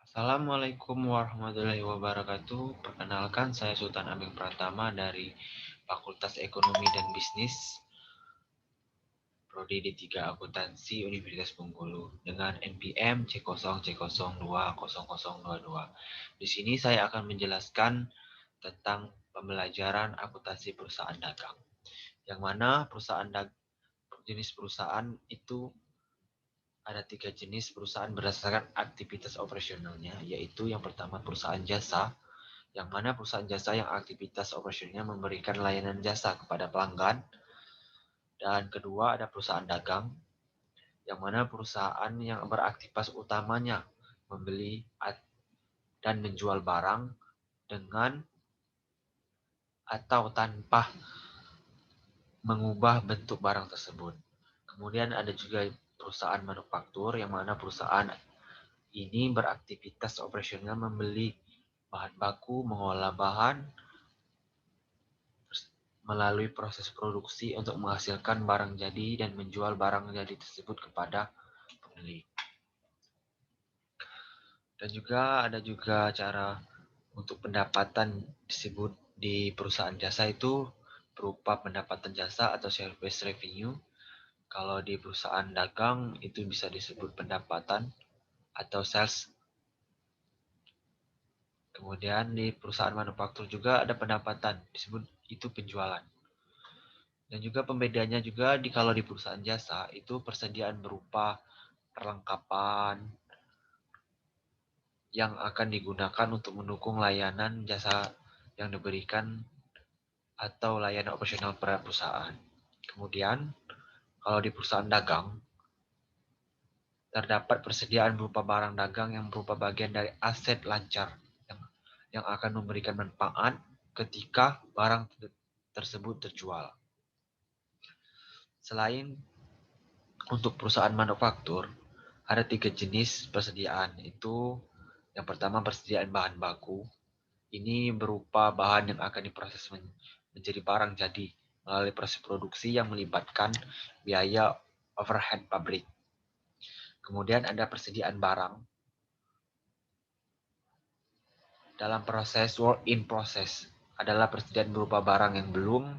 Assalamualaikum warahmatullahi wabarakatuh. Perkenalkan, saya Sultan Aming Pratama dari Fakultas Ekonomi dan Bisnis, Prodi D3 Akuntansi Universitas Bengkulu dengan NPM C0C020022. Di sini saya akan menjelaskan tentang pembelajaran akuntansi perusahaan dagang. Yang mana jenis perusahaan itu ada 3 jenis perusahaan berdasarkan aktivitas operasionalnya, yaitu yang pertama perusahaan jasa, yang mana perusahaan jasa yang aktivitas operasionalnya memberikan layanan jasa kepada pelanggan. Dan kedua ada perusahaan dagang, yang mana perusahaan yang beraktivitas utamanya membeli dan menjual barang dengan atau tanpa mengubah bentuk barang tersebut. Kemudian ada juga perusahaan manufaktur, yang mana perusahaan ini beraktivitas operasional membeli bahan baku, mengolah bahan, melalui proses produksi untuk menghasilkan barang jadi dan menjual barang jadi tersebut kepada pembeli. Dan juga ada juga cara untuk pendapatan disebut di perusahaan jasa itu berupa pendapatan jasa atau service revenue. Kalau di perusahaan dagang itu bisa disebut pendapatan atau sales. Kemudian di perusahaan manufaktur juga ada pendapatan, disebut itu penjualan. Dan juga pembedanya juga kalau di perusahaan jasa itu persediaan berupa perlengkapan yang akan digunakan untuk mendukung layanan jasa yang diberikan atau layanan operasional pada perusahaan. Kemudian, kalau di perusahaan dagang, terdapat persediaan berupa barang dagang yang berupa bagian dari aset lancar yang akan memberikan manfaat ketika barang tersebut terjual. Selain untuk perusahaan manufaktur, ada 3 jenis persediaan. Itu yang pertama persediaan bahan baku. Ini berupa bahan yang akan diproses menjadi barang jadi melalui proses produksi yang melibatkan biaya overhead pabrik. Kemudian ada persediaan barang dalam proses work in process, adalah persediaan berupa barang yang belum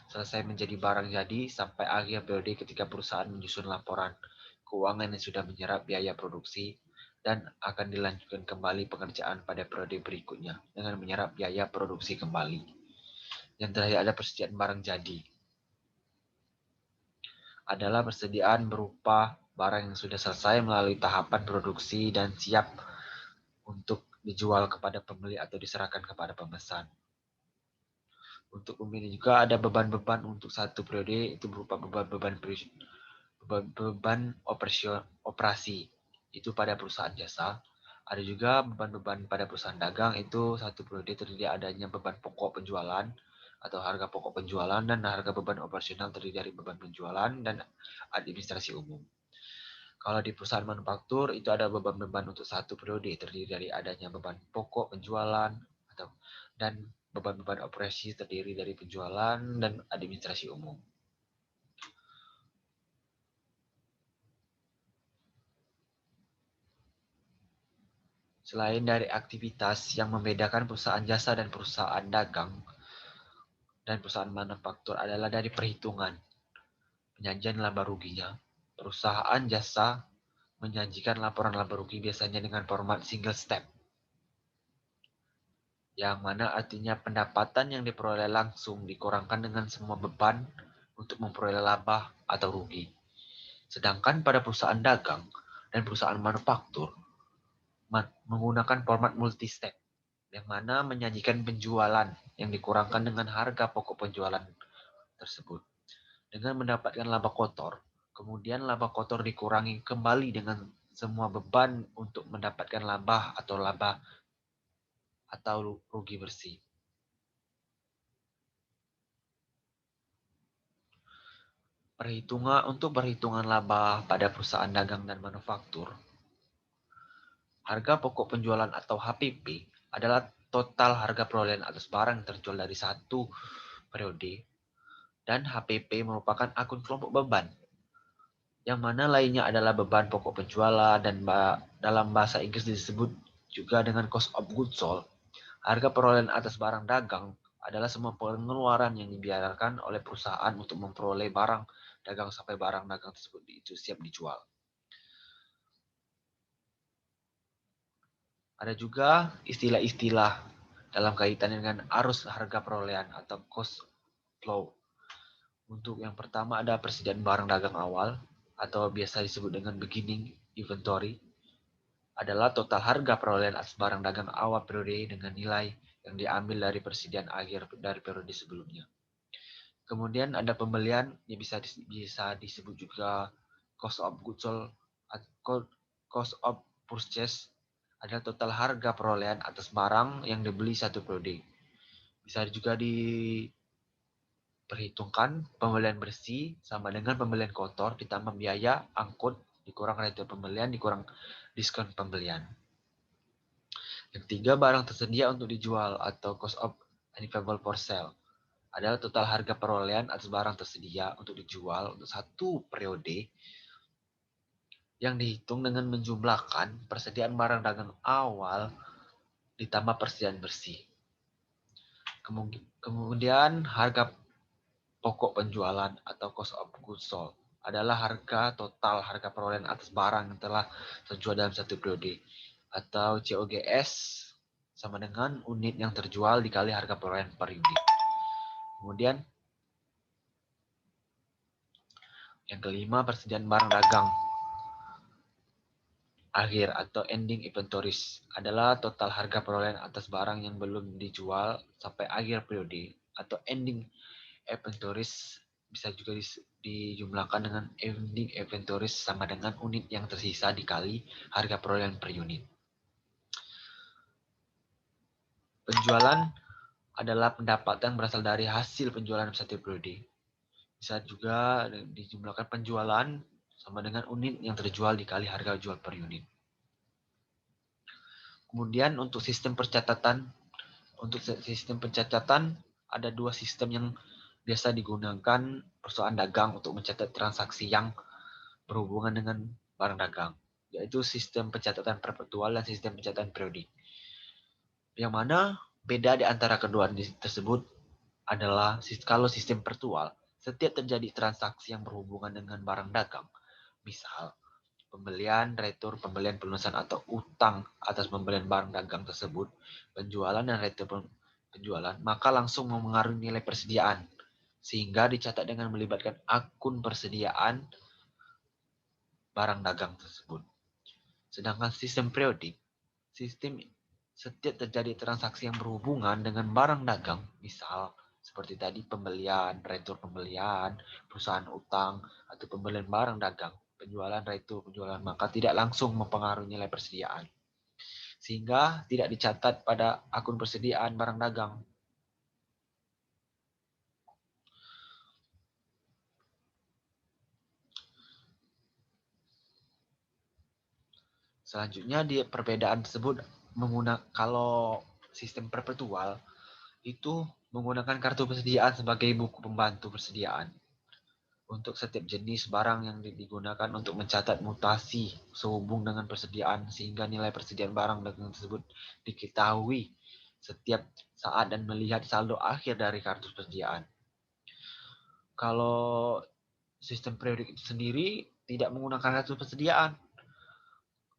selesai menjadi barang jadi sampai akhir periode ketika perusahaan menyusun laporan keuangan yang sudah menyerap biaya produksi dan akan dilanjutkan kembali pengerjaan pada periode berikutnya dengan menyerap biaya produksi kembali. Yang terakhir ada persediaan barang jadi. Adalah persediaan berupa barang yang sudah selesai melalui tahapan produksi dan siap untuk dijual kepada pembeli atau diserahkan kepada pemesan. Untuk pembeli juga ada beban-beban untuk satu periode, itu berupa beban operasi itu pada perusahaan jasa. Ada juga beban-beban pada perusahaan dagang, itu satu periode terdiri adanya beban pokok penjualan atau harga pokok penjualan, dan harga beban operasional terdiri dari beban penjualan dan administrasi umum. Kalau di perusahaan manufaktur itu ada beban-beban untuk satu periode terdiri dari adanya beban pokok penjualan dan beban-beban operasi terdiri dari penjualan dan administrasi umum. Selain dari aktivitas yang membedakan perusahaan jasa dan perusahaan dagang dan perusahaan manufaktur adalah dari perhitungan penyajian laba ruginya. Perusahaan jasa menyajikan laporan laba rugi biasanya dengan format single step, yang mana artinya pendapatan yang diperoleh langsung dikurangkan dengan semua beban untuk memperoleh laba atau rugi. Sedangkan pada perusahaan dagang dan perusahaan manufaktur menggunakan format multi-step, yang mana menyajikan penjualan yang dikurangkan dengan harga pokok penjualan tersebut dengan mendapatkan laba kotor. Kemudian laba kotor dikurangi kembali dengan semua beban untuk mendapatkan laba atau rugi bersih. Untuk perhitungan laba pada perusahaan dagang dan manufaktur, harga pokok penjualan atau HPP adalah total harga perolehan atas barang yang terjual dari satu periode, dan HPP merupakan akun kelompok beban, yang mana lainnya adalah beban pokok penjualan dan dalam bahasa Inggris disebut juga dengan cost of goods sold. Harga perolehan atas barang dagang adalah semua pengeluaran yang dibiarkan oleh perusahaan untuk memperoleh barang dagang sampai barang dagang tersebut itu siap dijual. Ada juga istilah-istilah dalam kaitan dengan arus harga perolehan atau cost flow. Untuk yang pertama ada persediaan barang dagang awal atau biasa disebut dengan beginning inventory, adalah total harga perolehan atas barang dagang awal periode dengan nilai yang diambil dari persediaan akhir dari periode sebelumnya. Kemudian ada pembelian yang bisa disebut juga cost of goods sold atau cost of purchase, adalah total harga perolehan atas barang yang dibeli satu periode. Bisa juga diperhitungkan pembelian bersih sama dengan pembelian kotor ditambah biaya angkut dikurang retail pembelian dikurang diskon pembelian. Yang ketiga, barang tersedia untuk dijual atau cost of available for sale, adalah total harga perolehan atas barang tersedia untuk dijual untuk satu periode yang dihitung dengan menjumlahkan persediaan barang dagang awal ditambah persediaan bersih. Kemudian harga pokok penjualan atau cost of goods sold adalah harga total harga perolehan atas barang yang telah terjual dalam satu periode, atau COGS sama dengan unit yang terjual dikali harga perolehan per unit. Kemudian yang kelima, persediaan barang dagang akhir atau ending inventories adalah total harga perolehan atas barang yang belum dijual sampai akhir periode, atau ending inventories bisa juga dijumlahkan dengan ending inventories sama dengan unit yang tersisa dikali harga perolehan per unit. Penjualan adalah pendapatan berasal dari hasil penjualan satu periode. Bisa juga dijumlahkan penjualan sama dengan unit yang terjual dikali harga jual per unit. Kemudian untuk sistem pencatatan, ada dua sistem yang biasa digunakan perusahaan dagang untuk mencatat transaksi yang berhubungan dengan barang dagang, yaitu sistem pencatatan perpetual dan sistem pencatatan periodik. Yang mana beda di antara kedua tersebut adalah kalau sistem perpetual, setiap terjadi transaksi yang berhubungan dengan barang dagang, misal pembelian, retur, pembelian pelunasan atau utang atas pembelian barang dagang tersebut, penjualan dan retur penjualan, maka langsung memengaruhi nilai persediaan, sehingga dicatat dengan melibatkan akun persediaan barang dagang tersebut. Sedangkan sistem periodik, sistem setiap terjadi transaksi yang berhubungan dengan barang dagang, misal seperti tadi pembelian, retur pembelian, perusahaan utang, atau pembelian barang dagang, penjualan, retur penjualan, maka tidak langsung mempengaruhi nilai persediaan, sehingga tidak dicatat pada akun persediaan barang dagang. Selanjutnya di perbedaan tersebut kalau sistem perpetual itu menggunakan kartu persediaan sebagai buku pembantu persediaan untuk setiap jenis barang yang digunakan untuk mencatat mutasi sehubung dengan persediaan, sehingga nilai persediaan barang dagang tersebut diketahui setiap saat dan melihat saldo akhir dari kartu persediaan. Kalau sistem periodik itu sendiri tidak menggunakan kartu persediaan,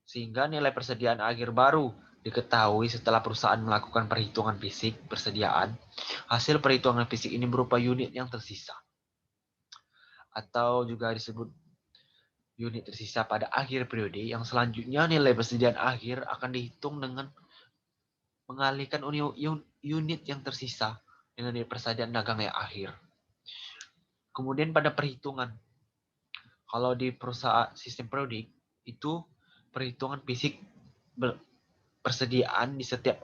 sehingga nilai persediaan akhir baru diketahui setelah perusahaan melakukan perhitungan fisik persediaan. Hasil perhitungan fisik ini berupa unit yang tersisa, atau juga disebut unit tersisa pada akhir periode, yang selanjutnya nilai persediaan akhir akan dihitung dengan mengalihkan unit yang tersisa dengan nilai persediaan dagang yang akhir. Kemudian pada perhitungan, kalau di perusahaan sistem periodik itu perhitungan fisik persediaan di setiap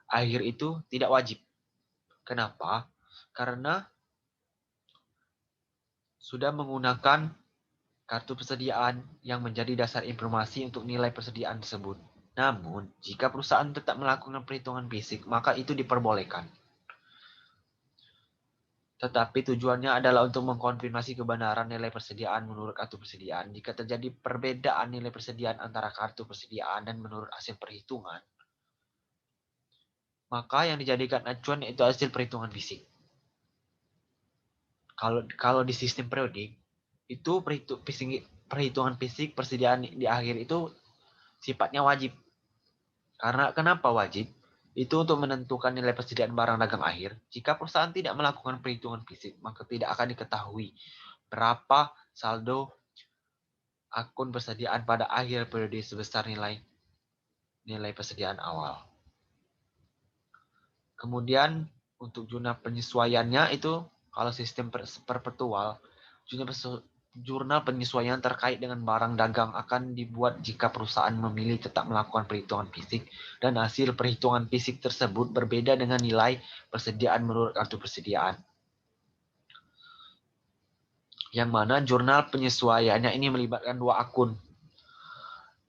akhir itu tidak wajib. Kenapa? Karena sudah menggunakan kartu persediaan yang menjadi dasar informasi untuk nilai persediaan tersebut. Namun, jika perusahaan tetap melakukan perhitungan fisik, maka itu diperbolehkan. Tetapi tujuannya adalah untuk mengkonfirmasi kebenaran nilai persediaan menurut kartu persediaan. Jika terjadi perbedaan nilai persediaan antara kartu persediaan dan menurut hasil perhitungan, maka yang dijadikan acuan yaitu hasil perhitungan fisik. Kalau di sistem periodik, itu perhitungan fisik persediaan di akhir itu sifatnya wajib. Karena kenapa wajib? Itu untuk menentukan nilai persediaan barang dagang akhir. Jika perusahaan tidak melakukan perhitungan fisik, maka tidak akan diketahui berapa saldo akun persediaan pada akhir periode sebesar nilai persediaan awal. Kemudian untuk jurnal penyesuaiannya itu kalau sistem perpetual, jurnal penyesuaian terkait dengan barang dagang akan dibuat jika perusahaan memilih tetap melakukan perhitungan fisik dan hasil perhitungan fisik tersebut berbeda dengan nilai persediaan menurut kartu persediaan. Yang mana jurnal penyesuaiannya ini melibatkan dua akun.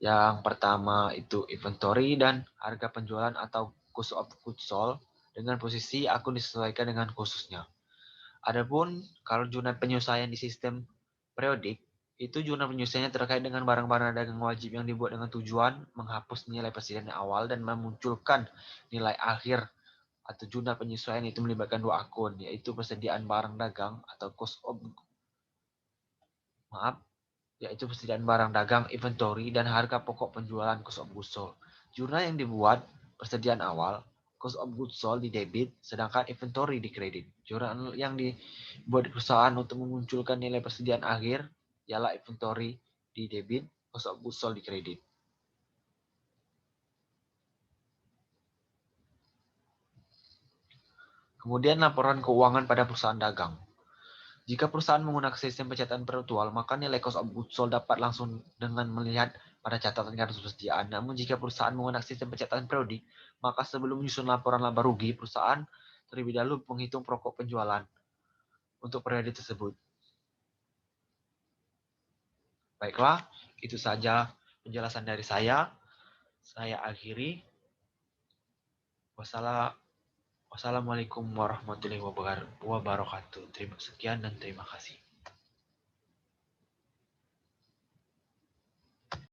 Yang pertama itu inventory dan harga penjualan atau cost of goods sold dengan posisi akun disesuaikan dengan khususnya. Adapun kalau jurnal penyesuaian di sistem periodik, itu jurnal penyesuaiannya terkait dengan barang-barang dagang wajib yang dibuat dengan tujuan menghapus nilai persediaan awal dan memunculkan nilai akhir atau jurnal penyesuaian itu melibatkan dua akun, yaitu persediaan barang dagang atau yaitu persediaan barang dagang, inventory, dan harga pokok penjualan cost of goods sold. Jurnal yang dibuat persediaan awal, cost of goods sold di debit, sedangkan inventory di kredit. Jurnal yang dibuat perusahaan untuk memunculkan nilai persediaan akhir ialah inventory di debit, cost of goods sold di kredit. Kemudian laporan keuangan pada perusahaan dagang. Jika perusahaan menggunakan sistem pencatatan virtual, maka nilai cost of goods sold dapat langsung dengan melihat pada catatan kartu persediaan. Namun jika perusahaan menggunakan sistem pencatatan periodik, maka sebelum menyusun laporan laba rugi, perusahaan terlebih dahulu menghitung pokok penjualan untuk periode tersebut. Baiklah, itu saja penjelasan dari saya. Saya akhiri. Wassalamualaikum warahmatullahi wabarakatuh. Sekian dan terima kasih.